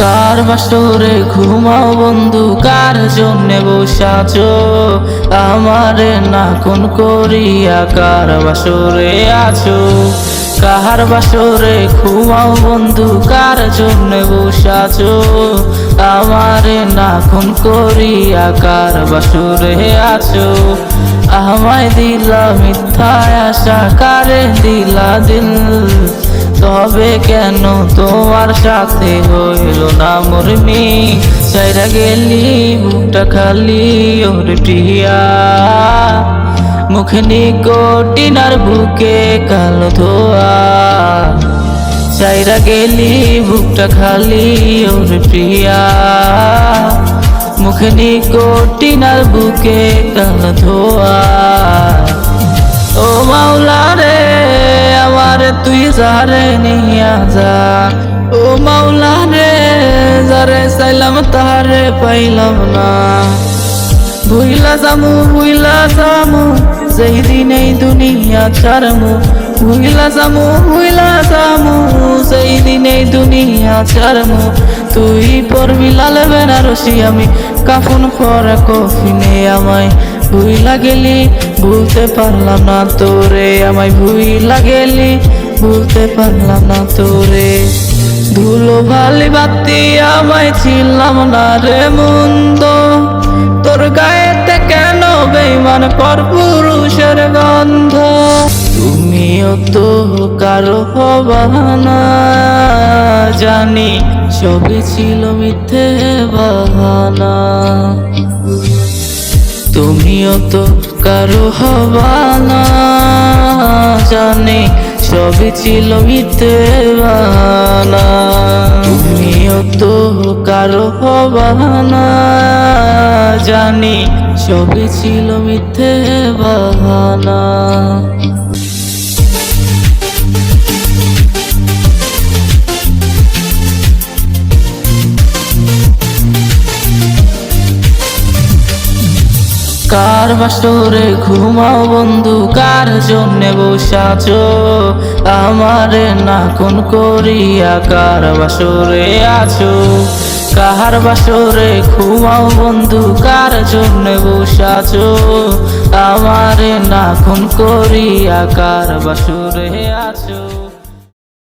কার বাসরে ঘুমাও বন্ধু, কার জন্যে বসাছো আমারে না কোন করিয়া, কার বাসরে আছো। কার বাসরে ঘুমাও বন্ধু, কার জন্যে বসাছো আমারে না কোন করিয়া, কার বাসরে আছো। আমায় দিলা মিথ্যা আশা, কারে দিলা দিল, তবে কেন তোমার সাথে হইল না মোর মিল। চাইরা গেলি বুকটা খালি ওর প্রিয়া, মুখে নিকটিন আর বুকে কালো ধোয়া। চাইরা গেলি বুকটা খালি ওর প্রিয়া, মুখে নিকটিন আর বুকে কালো ধোয়া। ও মাওলা রে আমারে তুই যারে নিয়া যা, ও মাওলা রে যারে চাইলাম তারে পাইলাম না। ভুইলা যামু যেই দিন এই দুনিয়া ছাড়মু, ভুইলা যামু যেই দিন এই দুনিয়া ছাড়মু। তুই পড়বি লাল বেনারসি, আমি কাফন পরা কফিনে। আমায় ভুইলা গেলি ভুলতে পারলাম না তোরে, আমায় ভুইলা গেলি ভুলতে পারলাম না তোরে। ধুলো ভালি বাতি আমায় ছিলাম না রে মন্দ, তোর গায়েতে কেন বেঈমান পর পুরুষের গন্ধ। তুমিও তো কারো হবানা জানি, সবই ছিল মিথ্যে বাহানা। তুমিও তো কারো হবানা জানি, সবই ছিল মিথ্যে বাহানা। তুমিও তো কারো হবানা জানি, সবই ছিল মিথ্যে বাহানা। কার বাসরে ঘুমাও বন্ধু, কার জন্যে বসাছো আমারে না কোন করিয়া, কার বাসরে আছো। কার বাসরে ঘুমাও বন্ধু, কার জন্যে বসাছো আমারে না কোন করিয়া, কার বাসরে আছো।